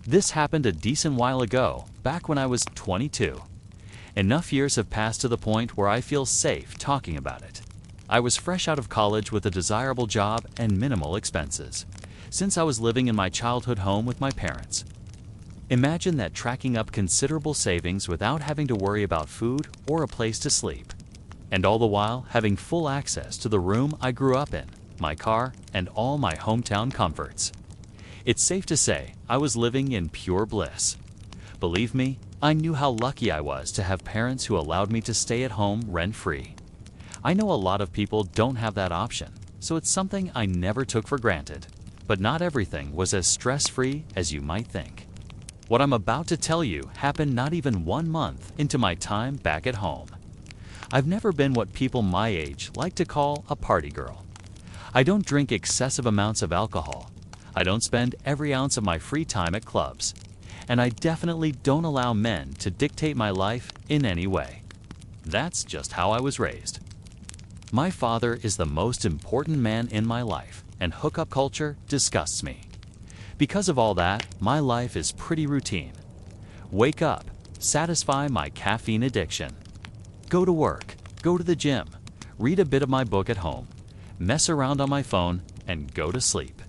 This happened a decent while ago, back when I was 22. Enough years have passed to the point where I feel safe talking about it. I was fresh out of college with a desirable job and minimal expenses, since I was living in my childhood home with my parents. Imagine that, tracking up considerable savings without having to worry about food or a place to sleep, and all the while having full access to the room I grew up in, my car, and all my hometown comforts. It's safe to say I was living in pure bliss. Believe me, I knew how lucky I was to have parents who allowed me to stay at home rent-free. I know a lot of people don't have that option, so it's something I never took for granted. But not everything was as stress-free as you might think. What I'm about to tell you happened not even 1 month into my time back at home. I've never been what people my age like to call a party girl. I don't drink excessive amounts of alcohol. I don't spend every ounce of my free time at clubs. And I definitely don't allow men to dictate my life in any way. That's just how I was raised. My father is the most important man in my life, and hookup culture disgusts me. Because of all that, my life is pretty routine. Wake up, satisfy my caffeine addiction. Go to work, go to the gym, read a bit of my book at home, mess around on my phone, and go to sleep.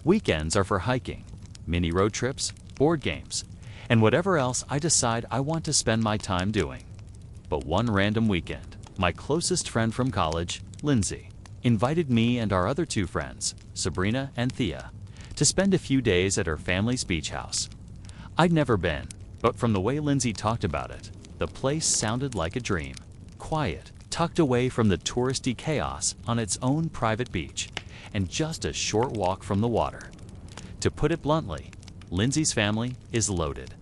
Weekends are for hiking, mini road trips, board games, and whatever else I decide I want to spend my time doing. But one random weekend, my closest friend from college, Lindsay, invited me and our other 2 friends, Sabrina and Thea, to spend a few days at her family's beach house. I'd never been, but from the way Lindsay talked about it, the place sounded like a dream. Quiet, tucked away from the touristy chaos on its own private beach, and just a short walk from the water. To put it bluntly, Lindsay's family is loaded.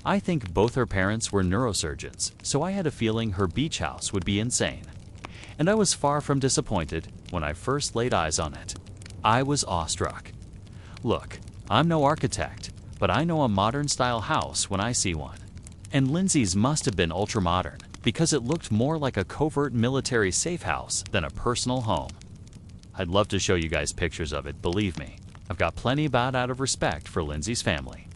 I think both her parents were neurosurgeons, so I had a feeling her beach house would be insane. And I was far from disappointed when I first laid eyes on it. I was awestruck. Look, I'm no architect, but I know a modern-style house when I see one. And Lindsay's must have been ultra-modern, because it looked more like a covert military safe house than a personal home. I'd love to show you guys pictures of it, believe me. I've got plenty about out of respect for Lindsay's family.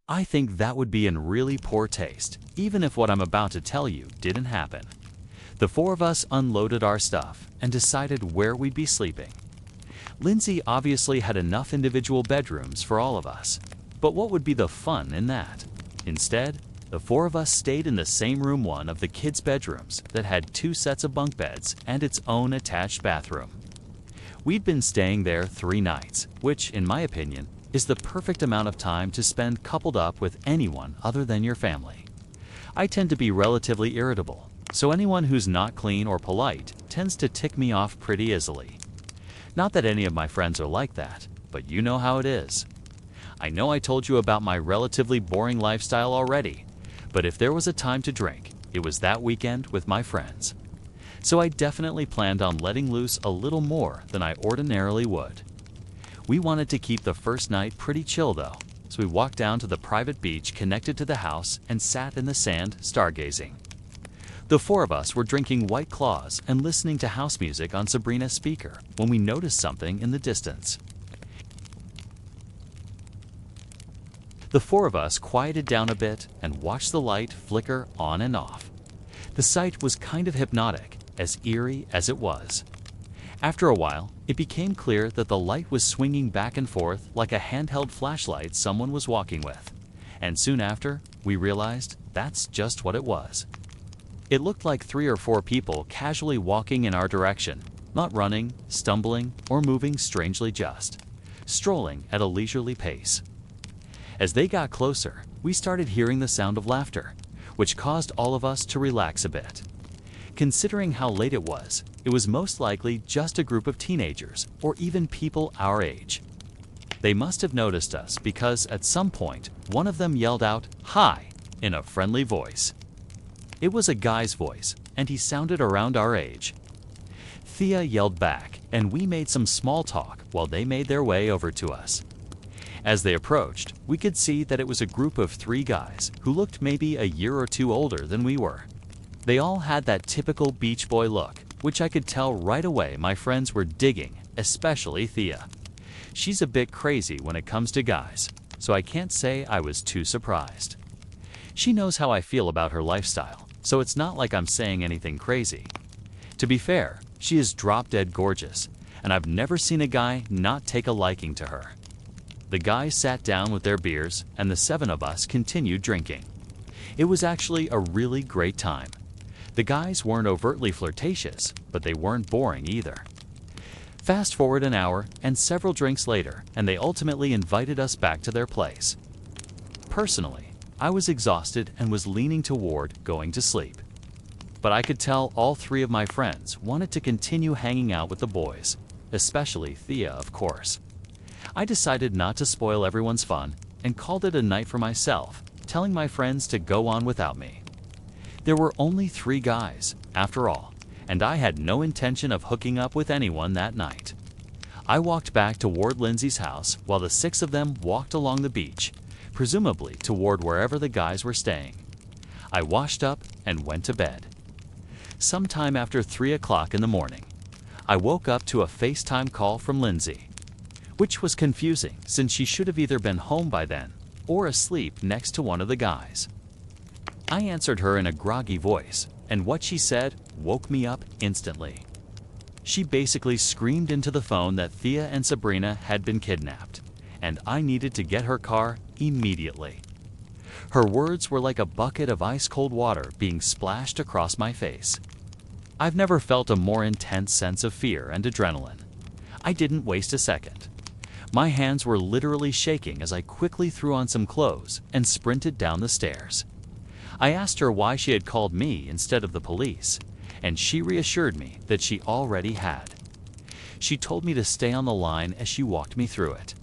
I think that would be in really poor taste, even if what I'm about to tell you didn't happen. The 4 of us unloaded our stuff and decided where we'd be sleeping. Lindsay obviously had enough individual bedrooms for all of us, but what would be the fun in that? Instead, the 4 of us stayed in the same room, one of the kids' bedrooms that had 2 sets of bunk beds and its own attached bathroom. We'd been staying there 3 nights, which, in my opinion, is the perfect amount of time to spend coupled up with anyone other than your family. I tend to be relatively irritable, so anyone who's not clean or polite tends to tick me off pretty easily. Not that any of my friends are like that, but you know how it is. I know I told you about my relatively boring lifestyle already, but if there was a time to drink, it was that weekend with my friends. So I definitely planned on letting loose a little more than I ordinarily would. We wanted to keep the first night pretty chill though, so we walked down to the private beach connected to the house and sat in the sand stargazing. The 4 of us were drinking White Claws and listening to house music on Sabrina's speaker when we noticed something in the distance. The 4 of us quieted down a bit and watched the light flicker on and off. The sight was kind of hypnotic, as eerie as it was. After a while, it became clear that the light was swinging back and forth like a handheld flashlight someone was walking with. And soon after, we realized that's just what it was. It looked like 3 or 4 people casually walking in our direction, not running, stumbling, or moving strangely, just strolling at a leisurely pace. As they got closer, we started hearing the sound of laughter, which caused all of us to relax a bit. Considering how late it was most likely just a group of teenagers or even people our age. They must have noticed us because at some point, one of them yelled out, "Hi," in a friendly voice. It was a guy's voice, and he sounded around our age. Thea yelled back, and we made some small talk while they made their way over to us. As they approached, we could see that it was a group of 3 guys who looked maybe a year or 2 older than we were. They all had that typical beach boy look, which I could tell right away my friends were digging, especially Thea. She's a bit crazy when it comes to guys, so I can't say I was too surprised. She knows how I feel about her lifestyle, so it's not like I'm saying anything crazy. To be fair, she is drop-dead gorgeous, and I've never seen a guy not take a liking to her. The guys sat down with their beers, and the 7 of us continued drinking. It was actually a really great time. The guys weren't overtly flirtatious, but they weren't boring either. Fast forward an hour and several drinks later, and they ultimately invited us back to their place. Personally, I was exhausted and was leaning toward going to sleep. But I could tell all 3 of my friends wanted to continue hanging out with the boys, especially Thea, of course. I decided not to spoil everyone's fun and called it a night for myself, telling my friends to go on without me. There were only 3 guys, after all, and I had no intention of hooking up with anyone that night. I walked back toward Lindsay's house while the 6 of them walked along the beach, presumably toward wherever the guys were staying. I washed up and went to bed. Sometime after 3 o'clock in the morning, I woke up to a FaceTime call from Lindsay, which was confusing since she should have either been home by then or asleep next to one of the guys. I answered her in a groggy voice, and what she said woke me up instantly. She basically screamed into the phone that Thea and Sabrina had been kidnapped, and I needed to get her car immediately. Her words were like a bucket of ice-cold water being splashed across my face. I've never felt a more intense sense of fear and adrenaline. I didn't waste a second. My hands were literally shaking as I quickly threw on some clothes and sprinted down the stairs. I asked her why she had called me instead of the police, and she reassured me that she already had. She told me to stay on the line as she walked me through it.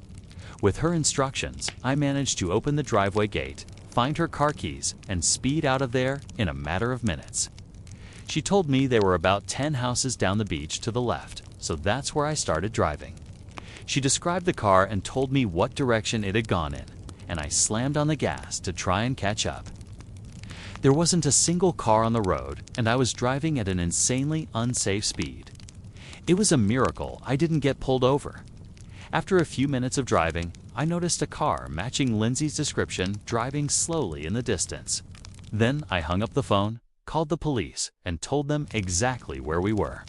With her instructions, I managed to open the driveway gate, find her car keys, and speed out of there in a matter of minutes. She told me they were about 10 houses down the beach to the left, so that's where I started driving. She described the car and told me what direction it had gone in, and I slammed on the gas to try and catch up. There wasn't a single car on the road, and I was driving at an insanely unsafe speed. It was a miracle I didn't get pulled over. After a few minutes of driving, I noticed a car matching Lindsay's description driving slowly in the distance. Then I hung up the phone, called the police, and told them exactly where we were.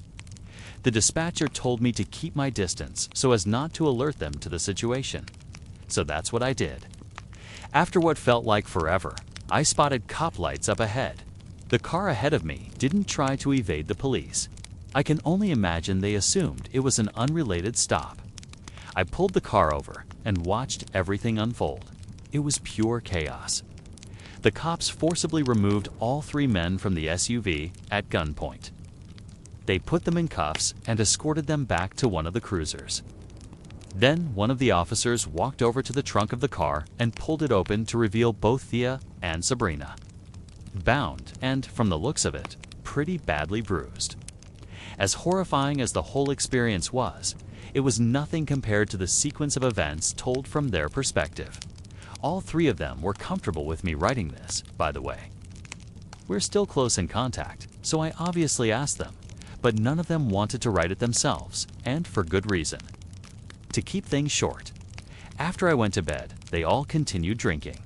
The dispatcher told me to keep my distance so as not to alert them to the situation. So that's what I did. After what felt like forever, I spotted cop lights up ahead. The car ahead of me didn't try to evade the police. I can only imagine they assumed it was an unrelated stop. I pulled the car over and watched everything unfold. It was pure chaos. The cops forcibly removed all 3 men from the SUV at gunpoint. They put them in cuffs and escorted them back to one of the cruisers. Then one of the officers walked over to the trunk of the car and pulled it open to reveal both Thea and Sabrina. Bound and, from the looks of it, pretty badly bruised. As horrifying as the whole experience was, it was nothing compared to the sequence of events told from their perspective. All 3 of them were comfortable with me writing this, by the way. We're still close in contact, so I obviously asked them, but none of them wanted to write it themselves, and for good reason. To keep things short, after I went to bed, they all continued drinking.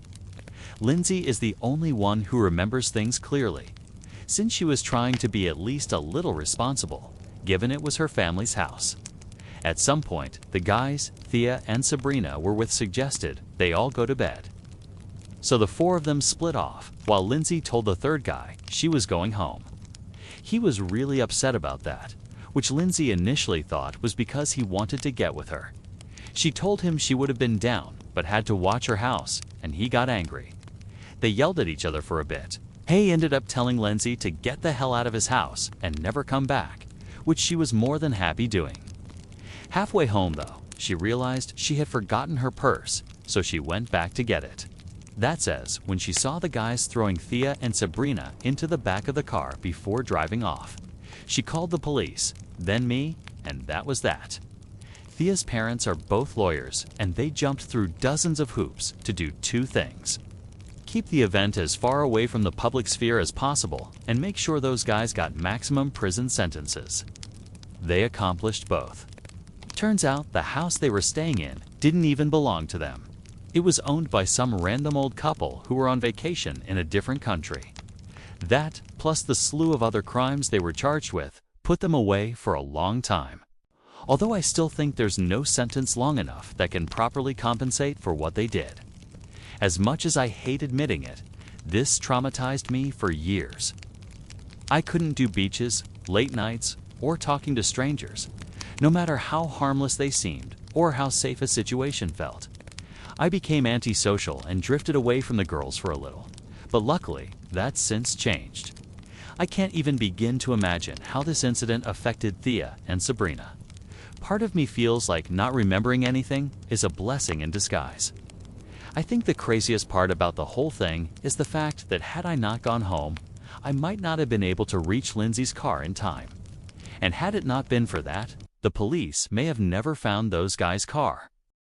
Lindsay is the only one who remembers things clearly, since she was trying to be at least a little responsible, given it was her family's house. At some point, the guys, Thea and Sabrina, were suggested they all go to bed. So the 4 of them split off, while Lindsay told the 3rd guy she was going home. He was really upset about that, which Lindsay initially thought was because he wanted to get with her. She told him she would have been down, but had to watch her house, and he got angry. They yelled at each other for a bit. Hay ended up telling Lindsay to get the hell out of his house and never come back, which she was more than happy doing. Halfway home, though, she realized she had forgotten her purse, so she went back to get it. That says when she saw the guys throwing Thea and Sabrina into the back of the car before driving off. She called the police, then me, and that was that. Thea's parents are both lawyers, and they jumped through dozens of hoops to do 2 things. Keep the event as far away from the public sphere as possible, and make sure those guys got maximum prison sentences. They accomplished both. Turns out the house they were staying in didn't even belong to them. It was owned by some random old couple who were on vacation in a different country. That, plus the slew of other crimes they were charged with, put them away for a long time. Although I still think there's no sentence long enough that can properly compensate for what they did. As much as I hate admitting it, this traumatized me for years. I couldn't do beaches, late nights, or talking to strangers, no matter how harmless they seemed or how safe a situation felt. I became antisocial and drifted away from the girls for a little, but luckily, that's since changed. I can't even begin to imagine how this incident affected Thea and Sabrina. Part of me feels like not remembering anything is a blessing in disguise. I think the craziest part about the whole thing is the fact that had I not gone home, I might not have been able to reach Lindsay's car in time. And had it not been for that, the police may have never found those guys' car.